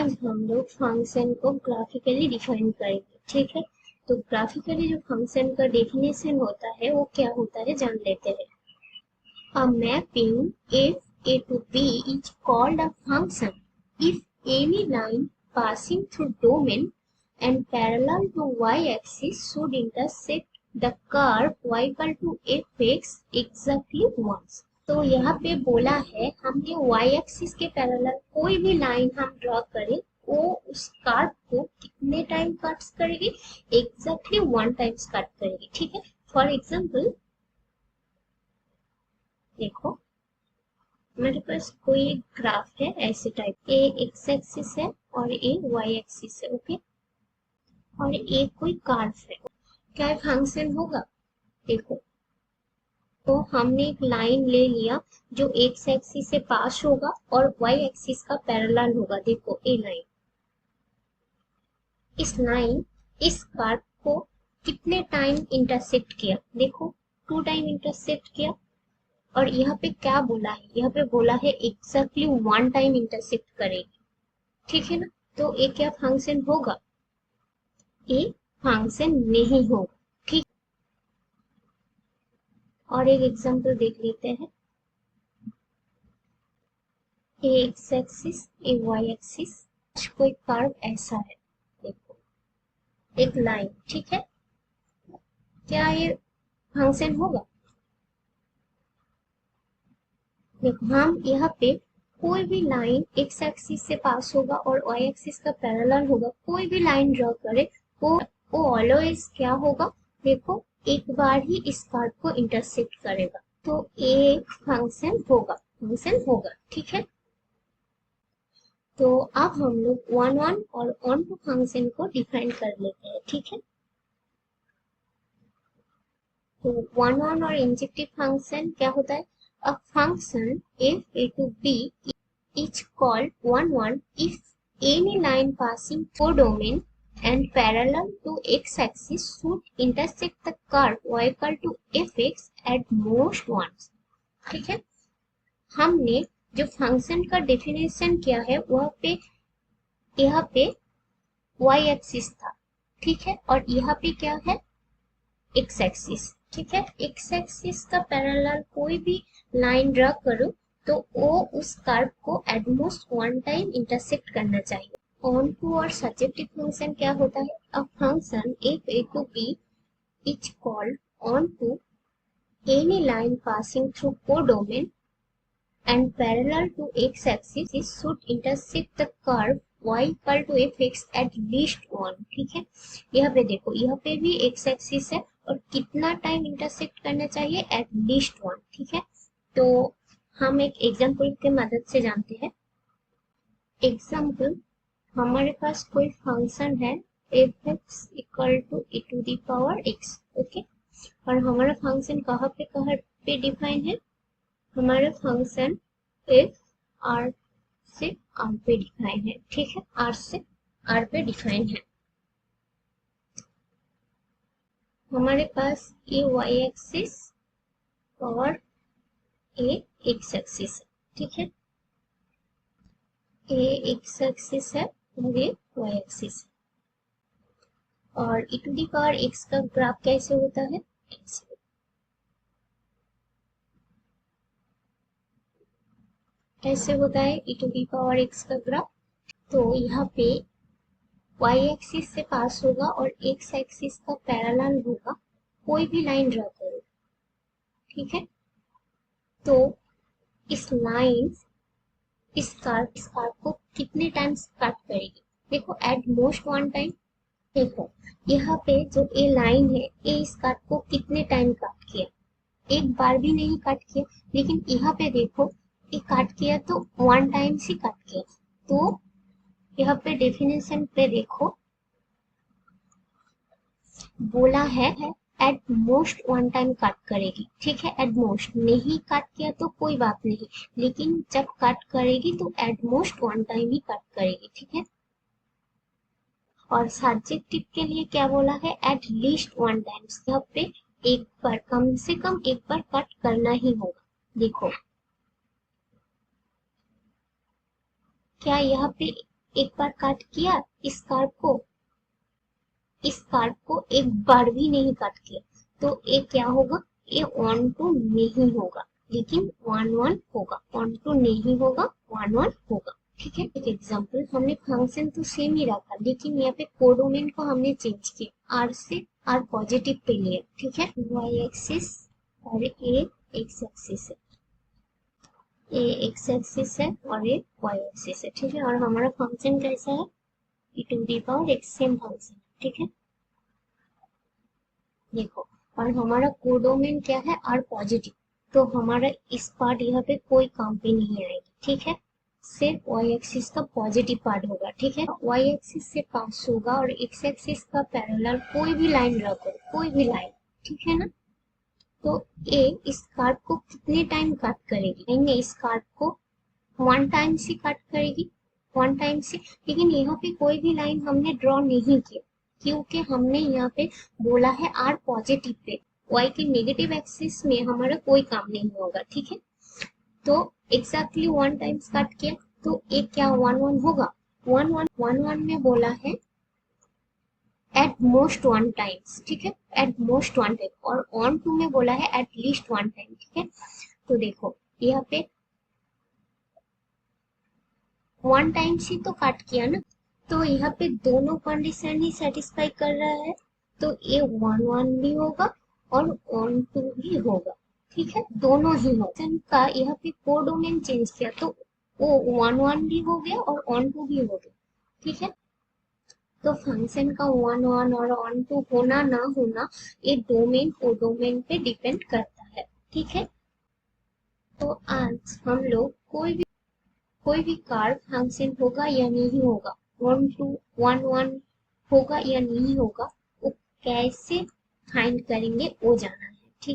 आज हम लोग फंक्शन को ग्राफिकली डिफाइन करेंगे। ठीक है, तो ग्राफिकली जो फंक्शन का डेफिनेशन होता है वो क्या होता है जान लेते हैं। A mapping if A to B is called a function if any line passing through domain and parallel to y-axis should intersect the curve y equal to fx exactly once। तो यहाँ पे बोला है हमने y एक्सिस के parallel कोई भी line हम ड्रॉ करें वो उस कर्व को कितने टाइम कट करेगी, एग्जैक्टली वन टाइम्स कट करेगी। ठीक है, फॉर एग्जांपल देखो मेरे पास कोई एक ग्राफ है ऐसे टाइप, ए एक्स एक्सिस है और ए वाई एक्सिस है। ओके, और ए कोई कर्व है, क्या फंक्शन होगा? देखो तो हमने एक लाइन ले लिया जो एक्स एक्सिस से पास होगा और वाई एक्सिस का पैरेलल होगा। देखो ए लाइन, इस लाइन इस कर्व को कितने टाइम इंटरसेक्ट किया? देखो 2 टाइम इंटरसेक्ट किया। और यहाँ पे क्या बोला है? यहाँ पे बोला है एग्जैक्टली 1 टाइम इंटरसेक्ट करेगी। ठीक है ना, तो ये क्या फंक्शन होगा? ये फंक्शन नहीं होगा। ठीक, और एक एग्जांपल देख लेते हैं। ए एक्स एक्सिस ए वाई एक्सिस, कोई कर्व ऐसा है, देखो एक लाइन। ठीक है, क्या ये फंक्शन होगा? देखो हम यहाँ पे कोई भी लाइन एक्स एक्सिस से पास होगा और वाई एक्सिस का पैरेलल होगा, कोई भी लाइन ड्रॉ करे वो ऑलवेज क्या होगा? देखो एक बार ही इस कर्व को इंटरसेक्ट करेगा, तो एक फंक्शन होगा। ठीक है, तो अब हम लोग वन और ऑन टू फंक्शन को डिफाइन कर लेते हैं। ठीक है, तो वन और इंजेक्टिव फंक्शन क्या होता है? A function if A to B is called 1 if any line passing through domain and parallel to x-axis should intersect the curve y equal to fx at most once। ठीक है, हमने जो function का definition किया है वह पे यहाँ पे y एक्सिस था। ठीक है, और यहाँ पे क्या है? x axis. ठीक है, x एक्सिस का पैरेलल कोई भी लाइन ड्रॉ करो तो वो उस कर्व को एटमोस्ट 1 टाइम इंटरसेक्ट करना चाहिए। ऑन टू और सब्जेक्टिव फंक्शन क्या होता है? A function if A to B is called onto any line passing through codomain and parallel to x axis should intersect the curve y equal to fx at least 1। ठीक है, यहाँ पे देखो यहाँ पे भी x एक्सिस है और कितना टाइम इंटरसेक्ट करना चाहिए? At least 1। ठीक है, तो हम एक एग्जाम्पल के मदद से जानते हैं। एग्जाम्पल, हमारे पास कोई फंक्शन है fx equal to e to the power x। Okay, और हमारा फंक्शन कहाँ पे डिफाइन है? हमारा फंक्शन f r से r पे डिफाइन है। ठीक है, r से r पे डिफाइन है। हमारे पास ये y एक्सिस और ये x एक्सिस है। ठीक है, ये x एक्सिस है और ये y एक्सिस है। और e to the power x का ग्राफ कैसे होता है? कैसे होता है e to the power x का ग्राफ? तो यहाँ पे y एक्सिस से पास होगा और x एक्सिस का पैरेलल होगा, कोई भी लाइन ड्रॉ करो। ठीक है, तो इस लाइन इस कर्व को कितने टाइम्स कट करेगी? देखो एट मोस्ट 1 टाइम। देखो यहाँ पे जो ये लाइन है ये इस कर्व को कितने टाइम कट किया? एक बार भी नहीं कट किया, लेकिन यहाँ पे देखो ये कट किया तो 1 टाइम ही कट किया। तो यहाँ पे डेफिनेशन पे देखो बोला है एट मोस्ट 1 टाइम कट करेगी। ठीक है, एट मोस्ट, नहीं कट किया तो कोई बात नहीं, लेकिन जब कट करेगी तो at most 1 time he cut करेगी। ठीक है, और सब्जेक्टिव के लिए क्या बोला है? At least 1 times. यहाँ पे एक बार, कम से कम एक बार कट करना ही होगा। देखो क्या यहाँ पे एक बार काट किया, इस कार्ब को एक बार भी नहीं काट किया, तो ये क्या होगा, ये ऑन टू नहीं होगा, लेकिन वन वन होगा, ऑन टू नहीं होगा, वन वन होगा। ठीक है, एक एग्जांपल, हमने फंक्शन तो सेम ही रखा, लेकिन यहाँ पे कोडोमेन को हमने चेंज किया, आर से आर पॉजिटिव पे लिया। ठीक है, वाई एक्सिस और ए एक्स एक्सिस है, ए एक्स एक्सिस है और ये वाई एक्सिस है। ठीक है, और हमारा फंक्शन कैसा है, e to the power x, same function. ठीक है, देखो, और हमारा कोडोमेन क्या है, आर पॉजिटिव, तो हमारा इस पार्ट यहाँ पे कोई काम पे नहीं आएगी। ठीक है, सिर्फ वाई एक्सिस का पॉजिटिव पार्ट होगा। ठीक है, वाई एक्सिस से पास होगा और एक्स एक्सिस का पैरेलल कोई भी लाइन ड्रा करो, कोई भी लाइन। ठीक है ना, तो ए इस कार्ड को कितने टाइम कट करेगी, नहीं इस कार्ड को वन टाइम से कट करेगी, वन टाइम से, लेकिन यहाँ पे कोई भी लाइन हमने ड्रॉ नहीं किया, क्योंकि हमने यहाँ पे बोला है आर पॉजिटिव पे, वाई के नेगेटिव एक्सिस में हमारा कोई काम नहीं होगा। ठीक है, तो एग्जैक्टली वन टाइम्स कट किया, तो एक क्या वन वन होगा, वन वन में बोला है एट मोस्ट वन टाइम्स। ठीक है, एट मोस्ट वन टाइम, और ऑन टू में बोला है एट लीस्ट वन टाइम। ठीक है, तो देखो यहाँ पे वन टाइम से तो काट किया ना, तो यहाँ पे दोनों कंडीशन ही सेटिस्फाई कर रहा है, तो ये वन वन भी होगा और ऑन टू भी होगा। ठीक है, दोनों ही होगा, का यहाँ पे कोडोमेन चेंज किया, तो वो वन वन भी हो गया और ऑन टू भी हो गया। ठीक है, तो फंक्शन का वन वन और ऑन टू होना ना होना ये डोमेन कोडोमेन पे डिपेंड करता है। ठीक है, तो आज हम लोग कोई भी कार्व फंक्शन होगा या नहीं होगा, वन टू वन वन होगा या नहीं होगा, वो कैसे फाइंड करेंगे वो जाना है।